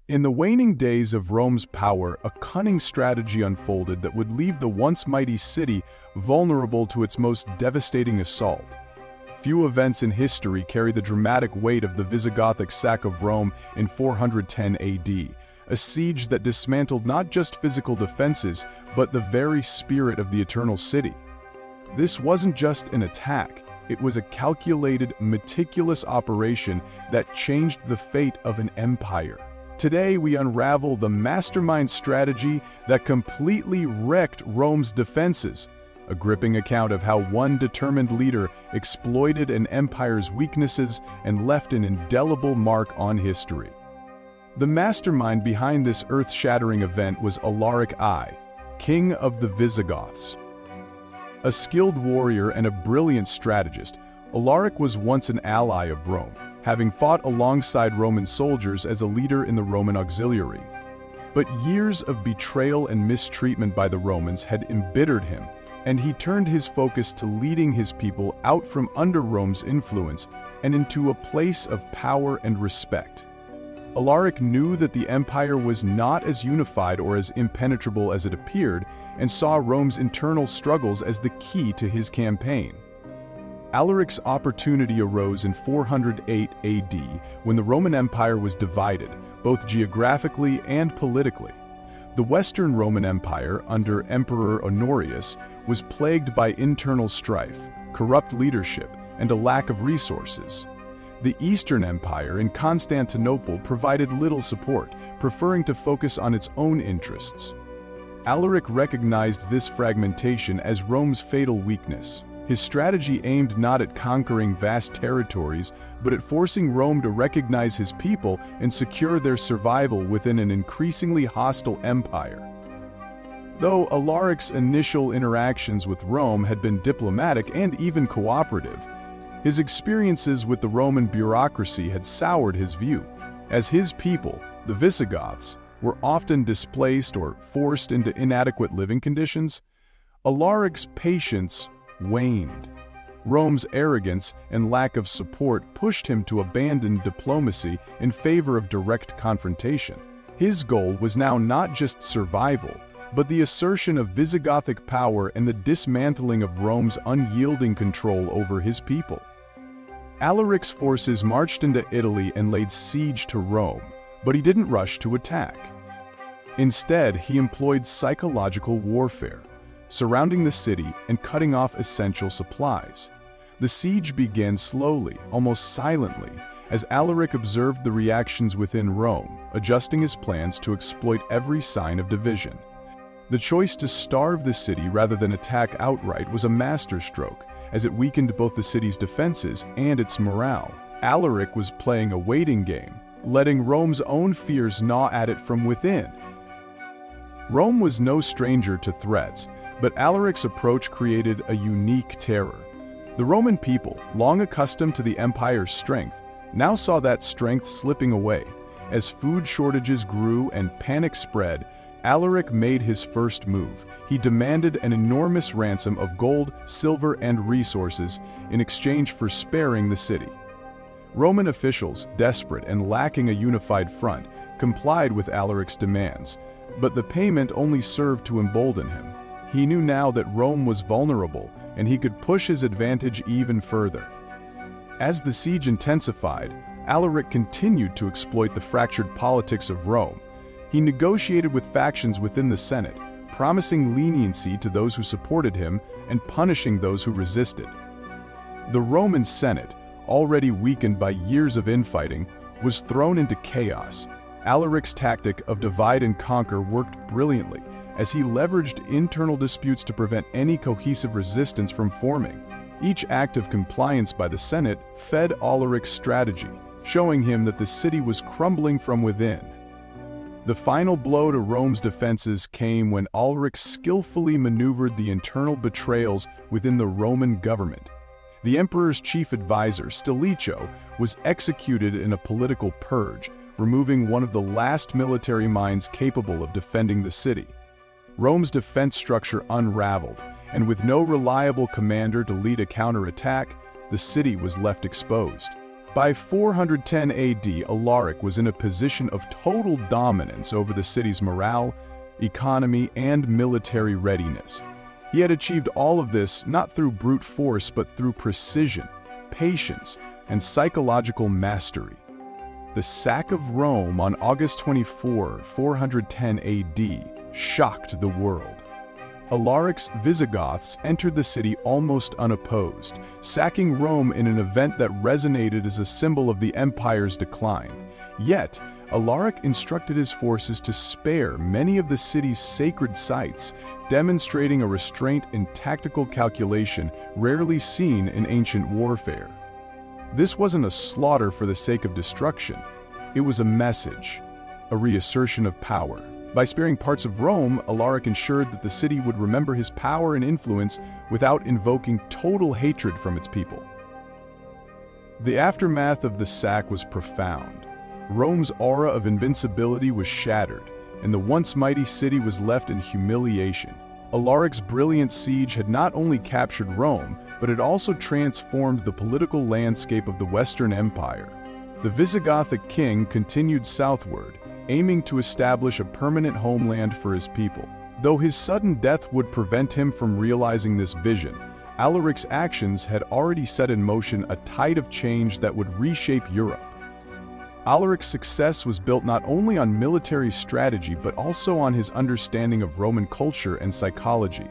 In the waning days of Rome's power, a cunning strategy unfolded that would leave the once mighty city vulnerable to its most devastating assault. Few events in history carry the dramatic weight of the Visigothic sack of Rome in 410 AD, a siege that dismantled not just physical defenses, but the very spirit of the Eternal City. This wasn't just an attack, it was a calculated, meticulous operation that changed the fate of an empire. Today, we unravel the mastermind strategy that completely wrecked Rome's defenses, a gripping account of how one determined leader exploited an empire's weaknesses and left an indelible mark on history. The mastermind behind this earth-shattering event was Alaric I, king of the Visigoths. A skilled warrior and a brilliant strategist, Alaric was once an ally of Rome, having fought alongside Roman soldiers as a leader in the Roman auxiliary. But years of betrayal and mistreatment by the Romans had embittered him, and he turned his focus to leading his people out from under Rome's influence and into a place of power and respect. Alaric knew that the empire was not as unified or as impenetrable as it appeared, and saw Rome's internal struggles as the key to his campaign. Alaric's opportunity arose in 408 AD, when the Roman Empire was divided, both geographically and politically. The Western Roman Empire, under Emperor Honorius, was plagued by internal strife, corrupt leadership, and a lack of resources. The Eastern Empire in Constantinople provided little support, preferring to focus on its own interests. Alaric recognized this fragmentation as Rome's fatal weakness. His strategy aimed not at conquering vast territories, but at forcing Rome to recognize his people and secure their survival within an increasingly hostile empire. Though Alaric's initial interactions with Rome had been diplomatic and even cooperative, his experiences with the Roman bureaucracy had soured his view, as his people, the Visigoths, were often displaced or forced into inadequate living conditions. Alaric's patience waned. Rome's arrogance and lack of support pushed him to abandon diplomacy in favor of direct confrontation. His goal was now not just survival, but the assertion of Visigothic power and the dismantling of Rome's unyielding control over his people. Alaric's forces marched into Italy and laid siege to Rome, but he didn't rush to attack. Instead, he employed psychological warfare, surrounding the city and cutting off essential supplies. The siege began slowly, almost silently, as Alaric observed the reactions within Rome, adjusting his plans to exploit every sign of division. The choice to starve the city rather than attack outright was a masterstroke, as it weakened both the city's defenses and its morale. Alaric was playing a waiting game, letting Rome's own fears gnaw at it from within. Rome was no stranger to threats, but Alaric's approach created a unique terror. The Roman people, long accustomed to the empire's strength, now saw that strength slipping away. As food shortages grew and panic spread, Alaric made his first move. He demanded an enormous ransom of gold, silver, and resources in exchange for sparing the city. Roman officials, desperate and lacking a unified front, complied with Alaric's demands, but the payment only served to embolden him. He knew now that Rome was vulnerable, and he could push his advantage even further. As the siege intensified, Alaric continued to exploit the fractured politics of Rome. He negotiated with factions within the Senate, promising leniency to those who supported him and punishing those who resisted. The Roman Senate, already weakened by years of infighting, was thrown into chaos. Alaric's tactic of divide and conquer worked brilliantly, as he leveraged internal disputes to prevent any cohesive resistance from forming. Each act of compliance by the Senate fed Alaric's strategy, showing him that the city was crumbling from within. The final blow to Rome's defenses came when Alaric skillfully maneuvered the internal betrayals within the Roman government. The emperor's chief advisor, Stilicho, was executed in a political purge, removing one of the last military minds capable of defending the city. Rome's defense structure unraveled, and with no reliable commander to lead a counterattack, the city was left exposed. By 410 AD, Alaric was in a position of total dominance over the city's morale, economy, and military readiness. He had achieved all of this not through brute force but through precision, patience, and psychological mastery. The sack of Rome on August 24, 410 AD, shocked the world. Alaric's Visigoths entered the city almost unopposed, sacking Rome in an event that resonated as a symbol of the empire's decline. Yet, Alaric instructed his forces to spare many of the city's sacred sites, demonstrating a restraint and tactical calculation rarely seen in ancient warfare. This wasn't a slaughter for the sake of destruction. It was a message, a reassertion of power. By sparing parts of Rome, Alaric ensured that the city would remember his power and influence without invoking total hatred from its people. The aftermath of the sack was profound. Rome's aura of invincibility was shattered, and the once mighty city was left in humiliation. Alaric's brilliant siege had not only captured Rome, but it also transformed the political landscape of the Western Empire. The Visigothic king continued southward, aiming to establish a permanent homeland for his people. Though his sudden death would prevent him from realizing this vision, Alaric's actions had already set in motion a tide of change that would reshape Europe. Alaric's success was built not only on military strategy but also on his understanding of Roman culture and psychology.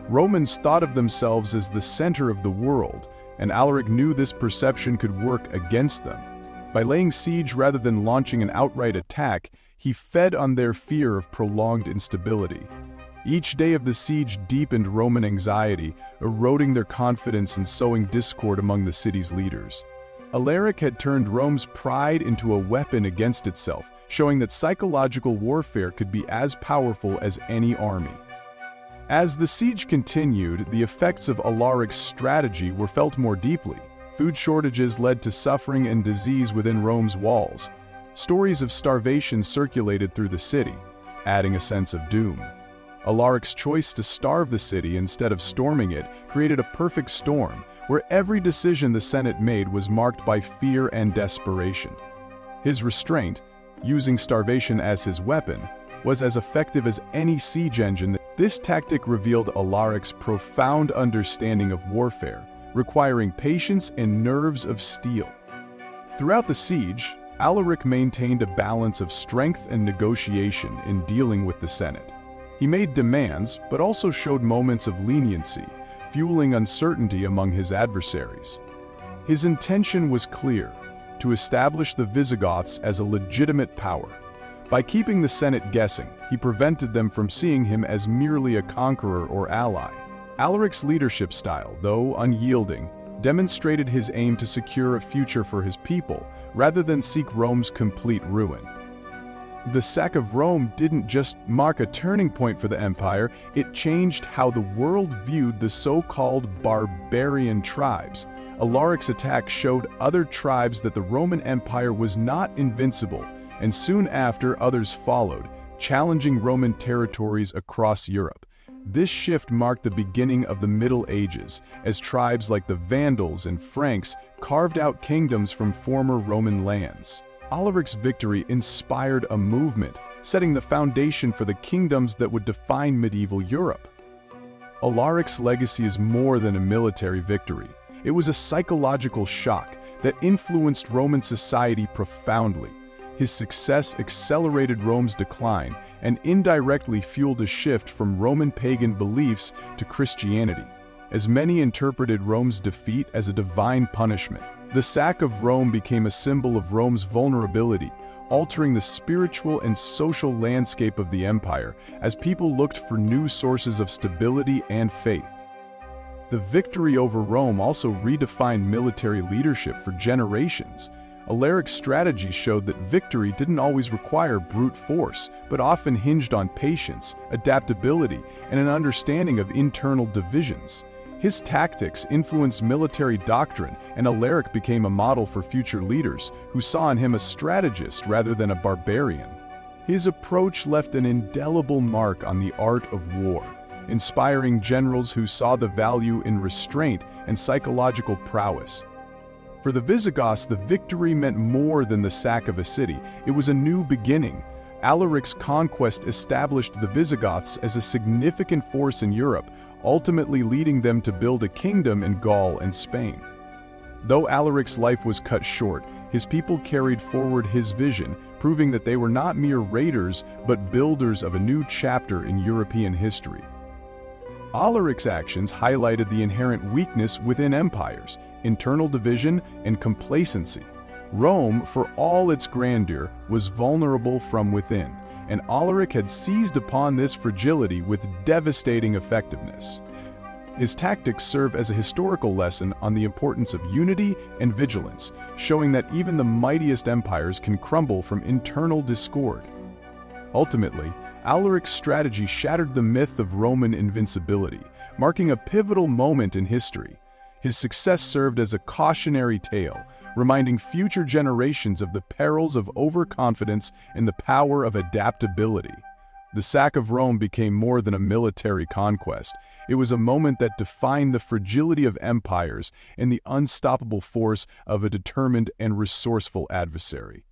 Romans thought of themselves as the center of the world, and Alaric knew this perception could work against them. By laying siege rather than launching an outright attack, he fed on their fear of prolonged instability. Each day of the siege deepened Roman anxiety, eroding their confidence and sowing discord among the city's leaders. Alaric had turned Rome's pride into a weapon against itself, showing that psychological warfare could be as powerful as any army. As the siege continued, the effects of Alaric's strategy were felt more deeply. Food shortages led to suffering and disease within Rome's walls. Stories of starvation circulated through the city, adding a sense of doom. Alaric's choice to starve the city instead of storming it created a perfect storm, where every decision the Senate made was marked by fear and desperation. His restraint, using starvation as his weapon, was as effective as any siege engine. This tactic revealed Alaric's profound understanding of warfare, requiring patience and nerves of steel. Throughout the siege, Alaric maintained a balance of strength and negotiation in dealing with the Senate. He made demands, but also showed moments of leniency, fueling uncertainty among his adversaries. His intention was clear: to establish the Visigoths as a legitimate power. By keeping the Senate guessing, he prevented them from seeing him as merely a conqueror or ally. Alaric's leadership style, though unyielding, demonstrated his aim to secure a future for his people, rather than seek Rome's complete ruin. The sack of Rome didn't just mark a turning point for the empire, it changed how the world viewed the so-called barbarian tribes. Alaric's attack showed other tribes that the Roman Empire was not invincible, and soon after others followed, challenging Roman territories across Europe. This shift marked the beginning of the Middle Ages, as tribes like the Vandals and Franks carved out kingdoms from former Roman lands. Alaric's victory inspired a movement, setting the foundation for the kingdoms that would define medieval Europe. Alaric's legacy is more than a military victory. It was a psychological shock that influenced Roman society profoundly. His success accelerated Rome's decline and indirectly fueled a shift from Roman pagan beliefs to Christianity, as many interpreted Rome's defeat as a divine punishment. The sack of Rome became a symbol of Rome's vulnerability, altering the spiritual and social landscape of the empire as people looked for new sources of stability and faith. The victory over Rome also redefined military leadership for generations. Alaric's strategy showed that victory didn't always require brute force, but often hinged on patience, adaptability, and an understanding of internal divisions. His tactics influenced military doctrine, and Alaric became a model for future leaders who saw in him a strategist rather than a barbarian. His approach left an indelible mark on the art of war, inspiring generals who saw the value in restraint and psychological prowess. For the Visigoths, the victory meant more than the sack of a city. It was a new beginning. Alaric's conquest established the Visigoths as a significant force in Europe, ultimately leading them to build a kingdom in Gaul and Spain. Though Alaric's life was cut short, his people carried forward his vision, proving that they were not mere raiders, but builders of a new chapter in European history. Alaric's actions highlighted the inherent weakness within empires, internal division and complacency. Rome, for all its grandeur, was vulnerable from within, and Alaric had seized upon this fragility with devastating effectiveness. His tactics serve as a historical lesson on the importance of unity and vigilance, showing that even the mightiest empires can crumble from internal discord. Ultimately, Alaric's strategy shattered the myth of Roman invincibility, marking a pivotal moment in history. His success served as a cautionary tale, reminding future generations of the perils of overconfidence and the power of adaptability. The sack of Rome became more than a military conquest. It was a moment that defined the fragility of empires and the unstoppable force of a determined and resourceful adversary.